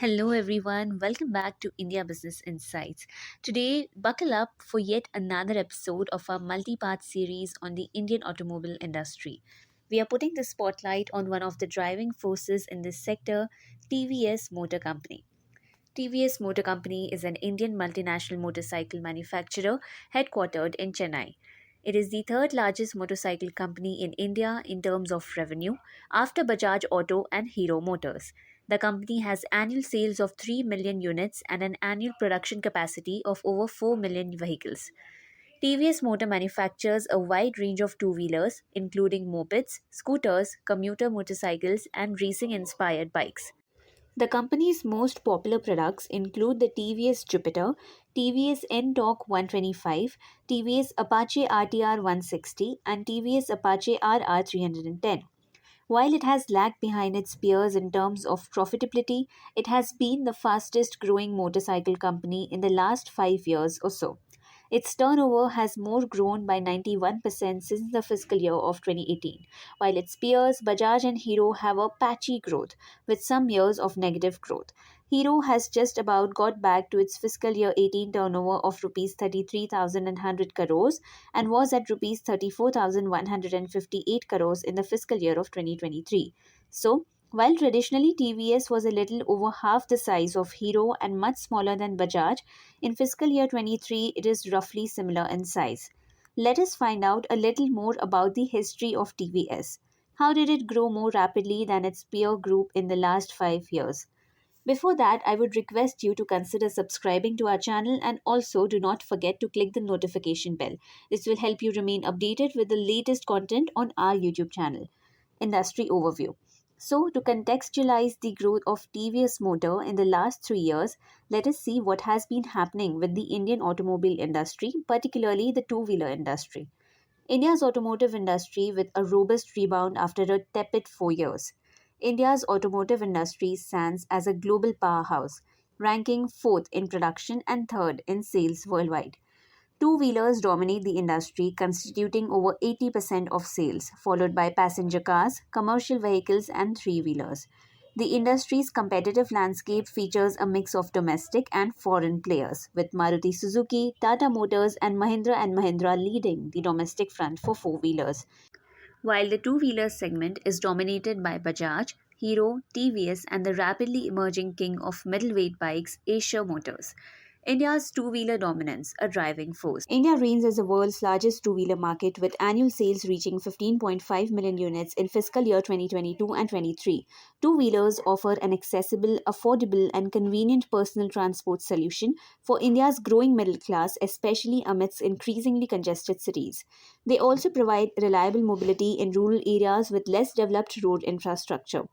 Hello, everyone. Welcome back to India Business Insights. Today, buckle up for yet another episode of our multi part series on the Indian automobile industry. We are putting the spotlight on one of the driving forces in this sector, TVS Motor Company. TVS Motor Company is an Indian multinational motorcycle manufacturer headquartered in Chennai. It is the third largest motorcycle company in India in terms of revenue after Bajaj Auto and Hero Motors. The company has annual sales of 3 million units and an annual production capacity of over 4 million vehicles. TVS Motor manufactures a wide range of two wheelers, including mopeds, scooters, commuter motorcycles, and racing inspired bikes. The company's most popular products include the TVS Jupiter, TVS N-Torque 125, TVS Apache RTR 160, and TVS Apache RR 310. While it has lagged behind its peers in terms of profitability, it has been the fastest growing motorcycle company in the last 5 years or so. Its turnover has more grown by 91% since the fiscal year of 2018, while its peers Bajaj and Hero have a patchy growth, with some years of negative growth. Hero has just about got back to its fiscal year 18 turnover of rupees 33,100 crores and was at rupees 34,158 crores in the fiscal year of 2023. So, while traditionally TVS was a little over half the size of Hero and much smaller than Bajaj, in fiscal year 23 it is roughly similar in size. Let us find out a little more about the history of TVS. How did it grow more rapidly than its peer group in the last 5 years? Before that, I would request you to consider subscribing to our channel and also do not forget to click the notification bell. This will help you remain updated with the latest content on our YouTube channel. Industry overview. So, to contextualize the growth of TVS Motor in the last 3 years, let us see what has been happening with the Indian automobile industry, particularly the two wheeler industry. India's automotive industry with a robust rebound after a tepid 4 years. India's automotive industry stands as a global powerhouse, ranking fourth in production and third in sales worldwide. Two wheelers dominate the industry, constituting over 80% of sales, followed by passenger cars, commercial vehicles, and three wheelers. The industry's competitive landscape features a mix of domestic and foreign players, with Maruti Suzuki, Tata Motors, and Mahindra leading the domestic front for four wheelers, while the two wheeler segment is dominated by Bajaj, Hero, TVS, and the rapidly emerging king of middleweight bikes, Asia Motors. India's two wheeler dominance, a driving force. India reigns as the world's largest two wheeler market with annual sales reaching 15.5 million units in fiscal year 2022 and 23. Two wheelers offer an accessible, affordable, and convenient personal transport solution for India's growing middle class, especially amidst increasingly congested cities. They also provide reliable mobility in rural areas with less developed road infrastructure.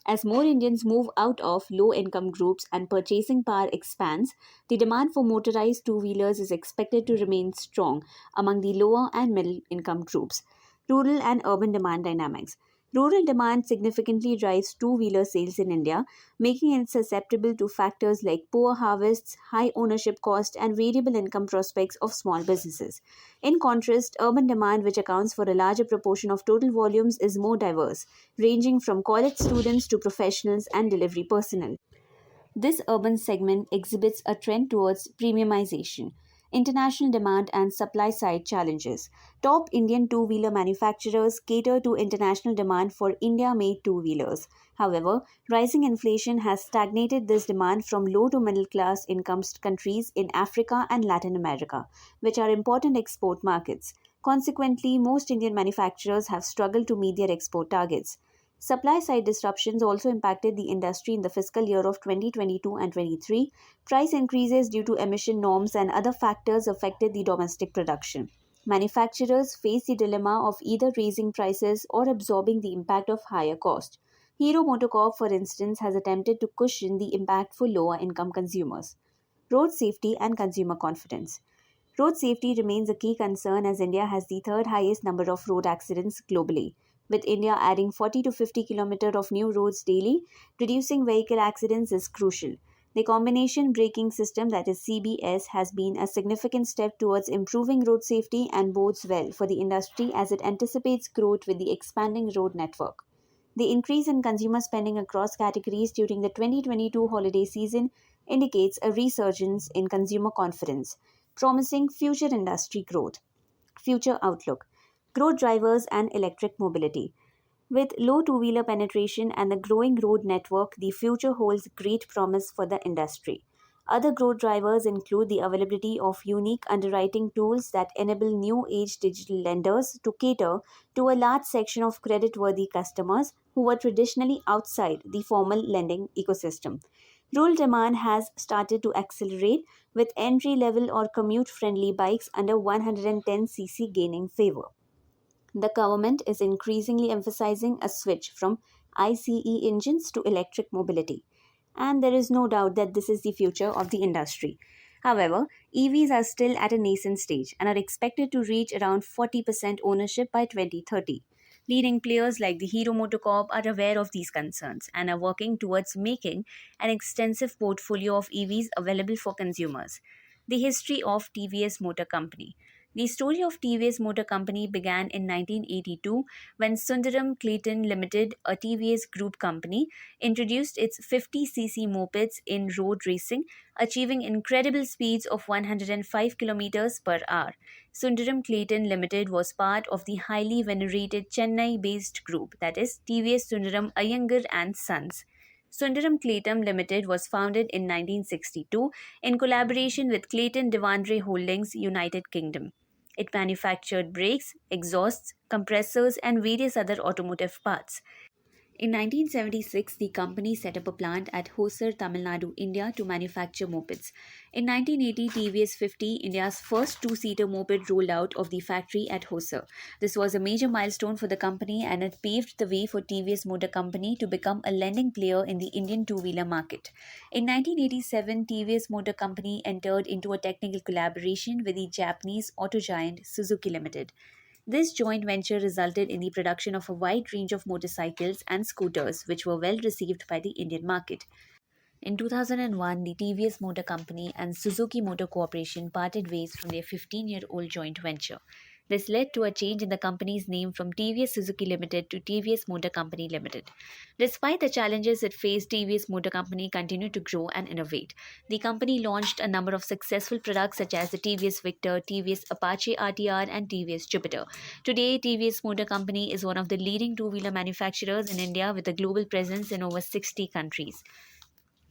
As more Indians move out of low income groups and purchasing power expands, the demand for motorized two wheelers is expected to remain strong among the lower and middle income groups. Rural and urban demand dynamics. Rural demand significantly drives two wheeler sales in India, making it susceptible to factors like poor harvests, high ownership cost, and variable income prospects of small businesses. In contrast, urban demand, which accounts for a larger proportion of total volumes, is more diverse, ranging from college students to professionals and delivery personnel. This urban segment exhibits a trend towards premiumization, international demand, and supply side challenges. Top Indian two wheeler manufacturers cater to international demand for India made two wheelers. However, rising inflation has stagnated this demand from low to middle class income countries in Africa and Latin America, which are important export markets. Consequently, most Indian manufacturers have struggled to meet their export targets. Supply side disruptions also impacted the industry in the fiscal year of 2022 and 23. Price increases due to emission norms and other factors affected the domestic production. Manufacturers face the dilemma of either raising prices or absorbing the impact of higher cost. Hero Motocorp, for instance, has attempted to cushion the impact for lower income consumers. Road safety and consumer confidence. Road safety remains a key concern as India has the third highest number of road accidents globally. With India adding 40 to 50 kilometers of new roads daily, reducing vehicle accidents is crucial. The combination braking system, that is CBS, has been a significant step towards improving road safety and bodes well for the industry as it anticipates growth with the expanding road network. The increase in consumer spending across categories during the 2022 holiday season indicates a resurgence in consumer confidence, promising future industry growth. Future outlook: growth drivers and electric mobility. With low two wheeler penetration and the growing road network, the future holds great promise for the industry. Other growth drivers include the availability of unique underwriting tools that enable new age digital lenders to cater to a large section of credit worthy customers who were traditionally outside the formal lending ecosystem. Rural demand has started to accelerate, with entry level or commute friendly bikes under 110cc gaining favor. The government is increasingly emphasizing a switch from ICE engines to electric mobility, and there is no doubt that this is the future of the industry. However, EVs are still at a nascent stage and are expected to reach around 40% ownership by 2030. Leading players like the Hero Motocorp are aware of these concerns and are working towards making an extensive portfolio of EVs available for consumers. The history of TVS Motor Company. The story of TVS Motor Company began in 1982 when Sundaram Clayton Limited, a TVS group company, introduced its 50cc mopeds in road racing, achieving incredible speeds of 105 kilometers per hour. Sundaram Clayton Limited was part of the highly venerated Chennai-based group, that is TVS Sundaram Iyengar and Sons. Sundaram Clayton Limited was founded in 1962 in collaboration with Clayton Devandre Holdings, United Kingdom. It manufactured brakes, exhausts, compressors, and various other automotive parts. In 1976, the company set up a plant at Hosur, Tamil Nadu, India to manufacture mopeds. In 1980, TVS 50, India's first two-seater moped, rolled out of the factory at Hosur. This was a major milestone for the company and it paved the way for TVS Motor Company to become a lending player in the Indian two-wheeler market. In 1987, TVS Motor Company entered into a technical collaboration with the Japanese auto giant Suzuki Limited. This joint venture resulted in the production of a wide range of motorcycles and scooters, which were well received by the Indian market. In 2001, the TVS Motor Company and Suzuki Motor Corporation parted ways from their 15-year-old joint venture. This led to a change in the company's name from TVS Suzuki Limited to TVS Motor Company Limited. Despite the challenges it faced, TVS Motor Company continued to grow and innovate. The company launched a number of successful products such as the TVS Victor, TVS Apache RTR, and TVS Jupiter. Today, TVS Motor Company is one of the leading two-wheeler manufacturers in India with a global presence in over 60 countries.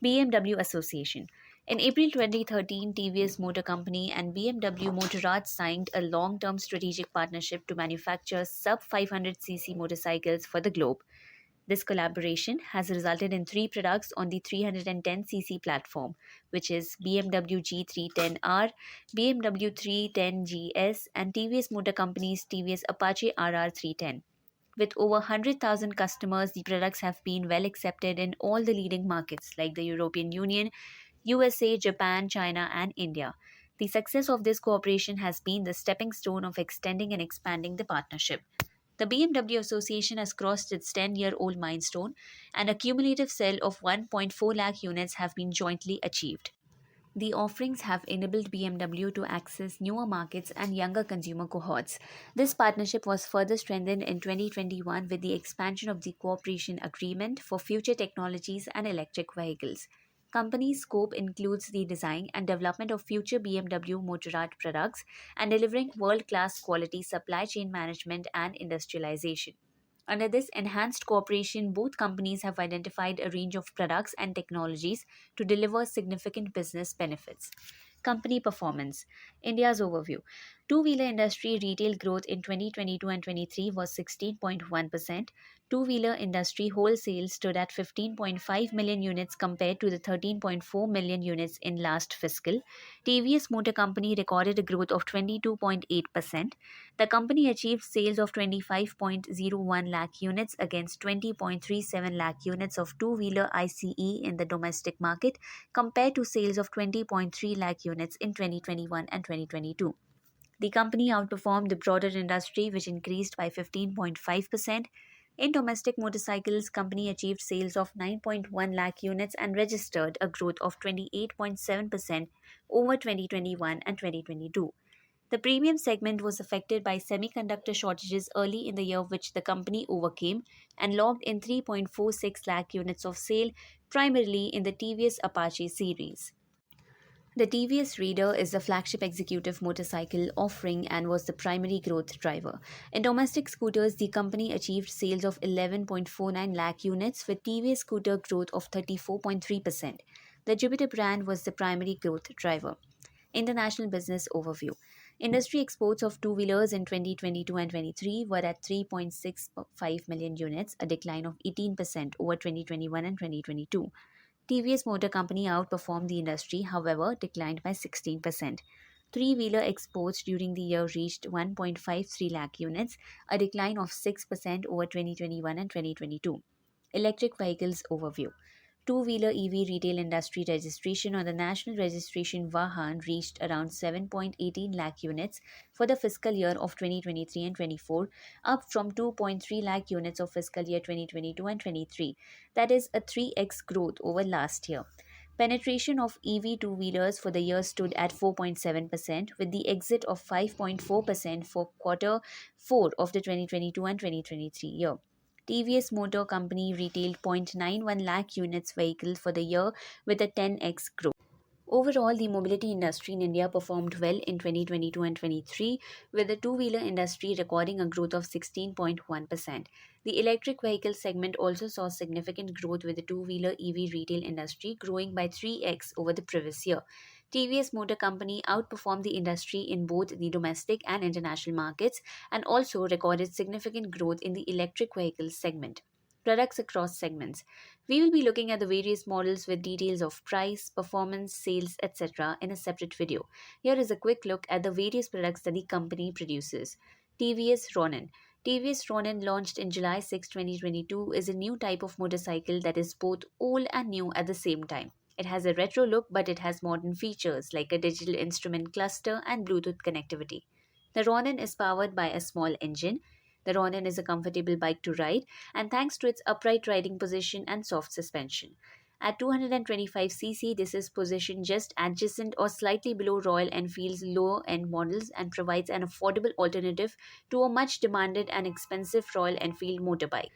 BMW Association. In April 2013, TVS Motor Company and BMW Motorrad signed a long-term strategic partnership to manufacture sub 500cc motorcycles for the globe. This collaboration has resulted in three products on the 310cc platform, which is BMW G310R, BMW 310GS, and TVS Motor Company's TVS Apache RR310. With over 100,000 customers, the products have been well accepted in all the leading markets like the European Union, USA, Japan, China, and India. The success of this cooperation has been the stepping stone of extending and expanding the partnership. The BMW Association has crossed its 10-year-old milestone, and a cumulative sale of 1.4 lakh units have been jointly achieved. The offerings have enabled BMW to access newer markets and younger consumer cohorts. This partnership was further strengthened in 2021 with the expansion of the cooperation agreement for future technologies and electric vehicles. Company's scope includes the design and development of future BMW Motorrad products and delivering world-class quality supply chain management and industrialization. Under this enhanced cooperation, both companies have identified a range of products and technologies to deliver significant business benefits. Company performance. India's overview. Two-wheeler industry retail growth in 2022 and 23 was 16.1%. Two-wheeler industry wholesale stood at 15.5 million units compared to the 13.4 million units in last fiscal. TVS Motor Company recorded a growth of 22.8%. The company achieved sales of 25.01 lakh units against 20.37 lakh units of two-wheeler ICE in the domestic market compared to sales of 20.3 lakh units in 2021 and 2022. The company outperformed the broader industry, which increased by 15.5%. In domestic motorcycles, company achieved sales of 9.1 lakh units and registered a growth of 28.7% over 2021 and 2022. The premium segment was affected by semiconductor shortages early in the year, which the company overcame and logged in 3.46 lakh units of sale, primarily in the TVS Apache series. The TVS Raider is the flagship executive motorcycle offering and was the primary growth driver. In domestic scooters, the company achieved sales of 11.49 lakh units with TVS scooter growth of 34.3%. The Jupiter brand was the primary growth driver. International business overview. Industry exports of two-wheelers in 2022 and 23 were at 3.65 million units, a decline of 18% over 2021 and 2022. TVS Motor Company outperformed the industry, however, declined by 16%. Three-wheeler exports during the year reached 1.53 lakh units, a decline of 6% over 2021 and 2022. Electric vehicles overview. Two-wheeler EV retail industry registration on the national registration Vahan reached around 7.18 lakh units for the fiscal year of 2023 and 24, up from 2.3 lakh units of fiscal year 2022 and 23. That is a 3x growth over last year. Penetration of EV two-wheelers for the year stood at 4.7%, with the exit of 5.4% for quarter 4 of the 2022 and 2023 year. TVS Motor Company retailed 0.91 lakh units vehicle for the year with a 10x growth. Overall, the mobility industry in India performed well in 2022 and 23, with the two-wheeler industry recording a growth of 16.1%. The electric vehicle segment also saw significant growth, with the two-wheeler EV retail industry growing by 3x over the previous year. TVS Motor Company outperformed the industry in both the domestic and international markets and also recorded significant growth in the electric vehicle segment. Products across segments. We will be looking at the various models with details of price, performance, sales, etc. in a separate video. Here is a quick look at the various products that the company produces. TVS Ronin. TVS Ronin, launched in July 6, 2022, is a new type of motorcycle that is both old and new at the same time. It has a retro look, but it has modern features like a digital instrument cluster and Bluetooth connectivity. The Ronin is powered by a small engine. The Ronin is a comfortable bike to ride, and thanks to its upright riding position and soft suspension. At 225cc, this is positioned just adjacent or slightly below Royal Enfield's lower end models and provides an affordable alternative to a much demanded and expensive Royal Enfield motorbike.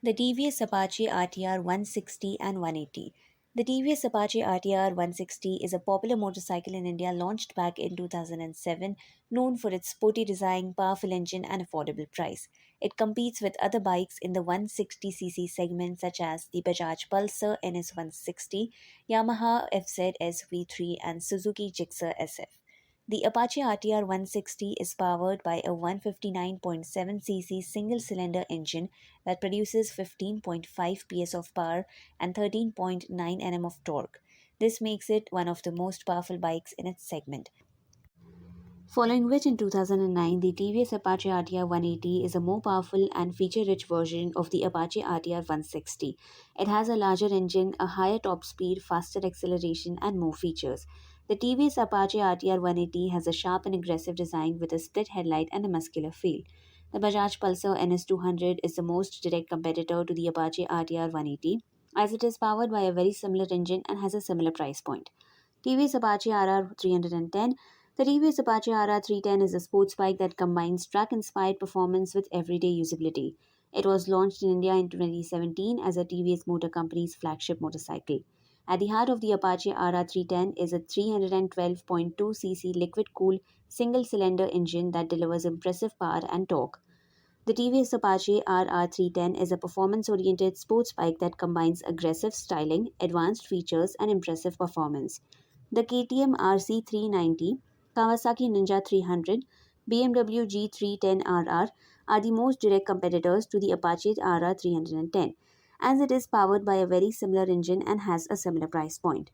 The TVS Apache RTR 160 and 180. The TVS Apache RTR 160 is a popular motorcycle in India launched back in 2007, known for its sporty design, powerful engine, and affordable price. It competes with other bikes in the 160cc segment such as the Bajaj Pulsar NS 160, Yamaha FZ SV3, and Suzuki Gixxer SF. The Apache RTR 160 is powered by a 159.7cc single-cylinder engine that produces 15.5 PS of power and 13.9 Nm of torque. This makes it one of the most powerful bikes in its segment. Following which, in 2009, the TVS Apache RTR 180 is a more powerful and feature-rich version of the Apache RTR 160. It has a larger engine, a higher top speed, faster acceleration, and more features. The TVS Apache RTR 180 has a sharp and aggressive design with a split headlight and a muscular feel. The Bajaj Pulsar NS200 is the most direct competitor to the Apache RTR 180, as it is powered by a very similar engine and has a similar price point. TVS Apache RR 310. The TVS Apache RR 310 is a sports bike that combines track-inspired performance with everyday usability. It was launched in India in 2017 as a TVS Motor Company's flagship motorcycle. At the heart of the Apache RR 310 is a 312.2cc liquid-cooled single-cylinder engine that delivers impressive power and torque. The TVS Apache RR 310 is a performance-oriented sports bike that combines aggressive styling, advanced features, and impressive performance. The KTM RC 390, Kawasaki Ninja 300, BMW G310RR are the most direct competitors to the Apache RR 310, as it is powered by a very similar engine and has a similar price point.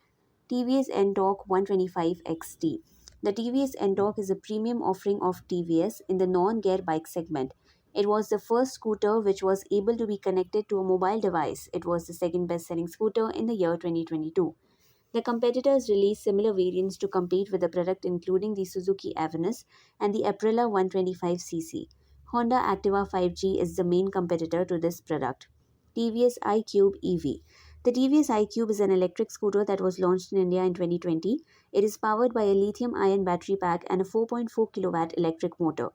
TVS N-Torque 125XT. The TVS N-Torque is a premium offering of TVS in the non-gear bike segment. It was the first scooter which was able to be connected to a mobile device. It was the second best-selling scooter in the year 2022. The competitors released similar variants to compete with the product, including the Suzuki Avenus and the Aprilia 125cc. Honda Activa 5G is the main competitor to this product. TVS iQube EV. The TVS iQube is an electric scooter that was launched in India in 2020. It is powered by a lithium ion battery pack and a 4.4 kilowatt electric motor.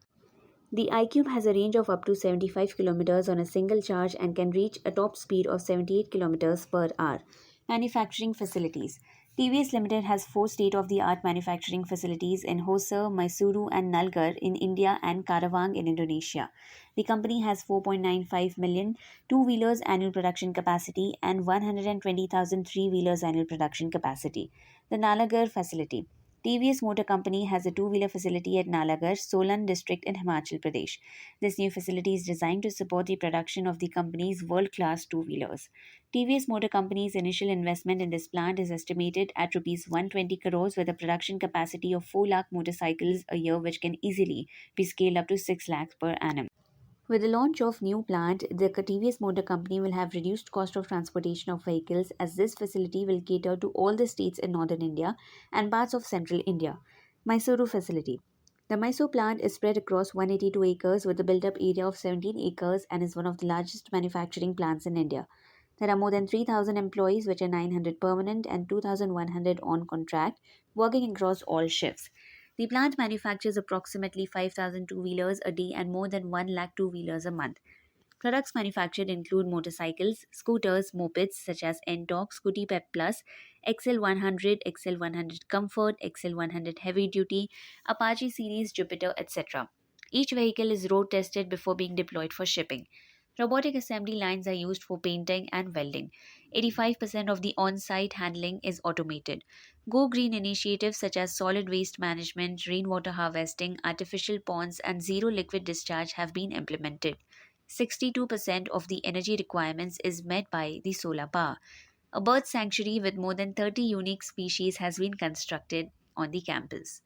The iQube has a range of up to 75 kilometers on a single charge and can reach a top speed of 78 kilometers per hour. Manufacturing facilities. TVS Limited has four state-of-the-art manufacturing facilities in Hosur, Mysuru and Nalgar in India and Karawang in Indonesia. The company has 4.95 million two-wheelers annual production capacity and 120,000 three-wheelers annual production capacity. The Nalagarh facility. TVS Motor Company has a two-wheeler facility at Nalagarh, Solan district in Himachal Pradesh. This new facility is designed to support the production of the company's world-class two-wheelers. TVS Motor Company's initial investment in this plant is estimated at rupees 120 crores with a production capacity of 4 lakh motorcycles a year, which can easily be scaled up to 6 lakhs per annum. With the launch of new plant, the TVS Motor Company will have reduced cost of transportation of vehicles as this facility will cater to all the states in northern India and parts of central India. Mysuru facility. The Mysore plant is spread across 182 acres with a built-up area of 17 acres and is one of the largest manufacturing plants in India. There are more than 3,000 employees, which are 900 permanent and 2,100 on contract, working across all shifts. The plant manufactures approximately 5,000 two-wheelers a day and more than 1 lakh two-wheelers a month. Products manufactured include motorcycles, scooters, mopeds such as Ntorq, Scooty Pep Plus, XL100, XL100 Comfort, XL100 Heavy Duty, Apache Series Jupiter, etc. Each vehicle is road tested before being deployed for shipping. Robotic assembly lines are used for painting and welding. 85% of the on site handling is automated. Go Green initiatives such as solid waste management, rainwater harvesting, artificial ponds, and zero liquid discharge have been implemented. 62% of the energy requirements is met by the solar power. A bird sanctuary with more than 30 unique species has been constructed on the campus.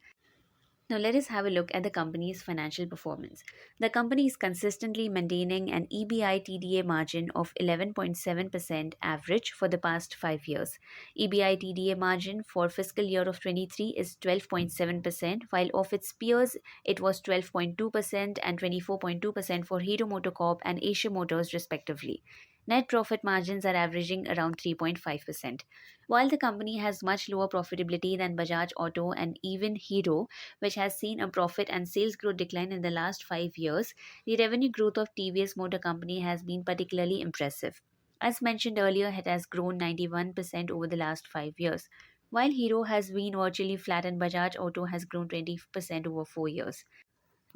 Now, let us have a look at the company's financial performance. The company is consistently maintaining an EBITDA margin of 11.7% average for the past 5 years. EBITDA margin for fiscal year of 23 is 12.7%, while of its peers it was 12.2% and 24.2% for Hero MotoCorp and Asia Motors respectively. Net profit margins are averaging around 3.5%. While the company has much lower profitability than Bajaj Auto and even Hero, which has seen a profit and sales growth decline in the last 5 years, the revenue growth of TVS Motor Company has been particularly impressive. As mentioned earlier, it has grown 91% over the last 5 years, while Hero has been virtually flat and Bajaj Auto has grown 20% over 4 years.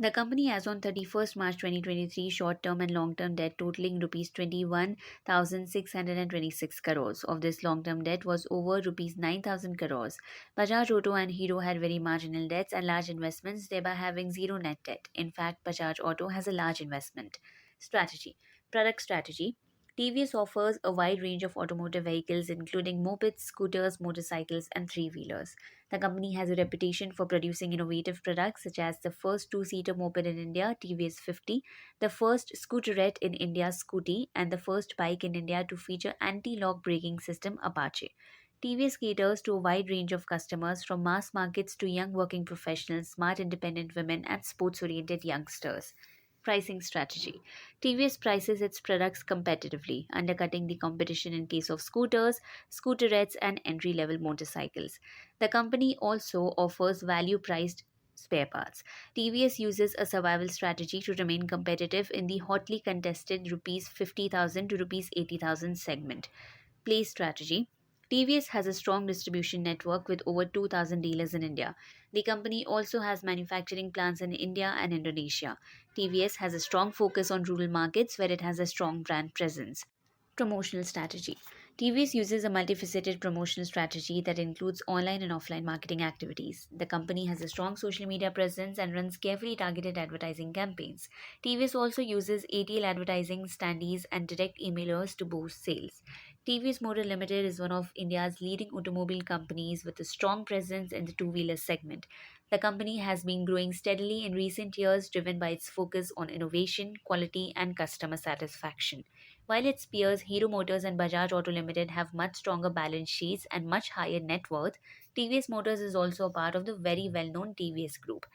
The company as on 31st March 2023 short-term and long-term debt totaling rupees 21,626 crores. Of this long-term debt was over rupees 9,000 crores. Bajaj Auto and Hero had very marginal debts and large investments, thereby having zero net debt. In fact, Bajaj Auto has a large investment. Strategy. Product strategy. TVS offers a wide range of automotive vehicles including mopeds, scooters, motorcycles and three-wheelers. The company has a reputation for producing innovative products such as the first two-seater moped in India, TVS 50, the first scooterette in India, Scooty, and the first bike in India to feature anti-lock braking system, Apache. TVS caters to a wide range of customers from mass markets to young working professionals, smart independent women, and sports-oriented youngsters. Pricing strategy. TVS prices its products competitively, undercutting the competition in case of scooters, scooterettes, and entry level motorcycles. The company also offers value priced spare parts. TVS uses a survival strategy to remain competitive in the hotly contested rupees 50,000 to rupees 80,000 segment. Place strategy. TVS has a strong distribution network with over 2,000 dealers in India. The company also has manufacturing plants in India and Indonesia. TVS has a strong focus on rural markets where it has a strong brand presence. Promotional strategy. TVS uses a multifaceted promotional strategy that includes online and offline marketing activities. The company has a strong social media presence and runs carefully targeted advertising campaigns. TVS also uses ATL advertising, standees, and direct emailers to boost sales. TVS Motor Limited is one of India's leading automobile companies with a strong presence in the two-wheeler segment. The company has been growing steadily in recent years, driven by its focus on innovation, quality, and customer satisfaction. While its peers Hero Motors and Bajaj Auto Limited have much stronger balance sheets and much higher net worth, TVS Motors is also a part of the very well-known TVS Group.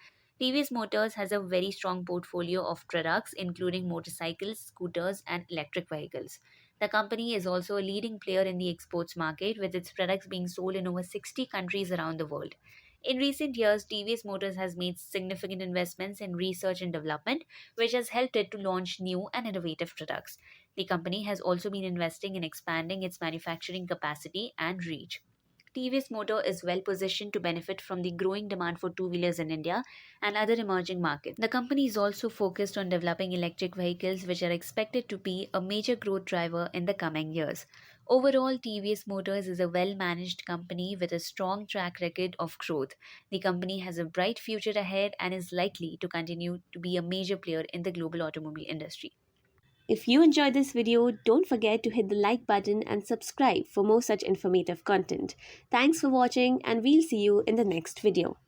TVS Motors has a very strong portfolio of products including motorcycles, scooters, and electric vehicles. The company is also a leading player in the exports market, with its products being sold in over 60 countries around the world. In recent years, TVS Motors has made significant investments in research and development, which has helped it to launch new and innovative products. The company has also been investing in expanding its manufacturing capacity and reach. TVS Motor is well positioned to benefit from the growing demand for two wheelers in India and other emerging markets. The company is also focused on developing electric vehicles, which are expected to be a major growth driver in the coming years. Overall, TVS Motors is a well managed company with a strong track record of growth. The company has a bright future ahead and is likely to continue to be a major player in the global automobile industry. If you enjoyed this video, don't forget to hit the like button and subscribe for more such informative content. Thanks for watching, and we'll see you in the next video.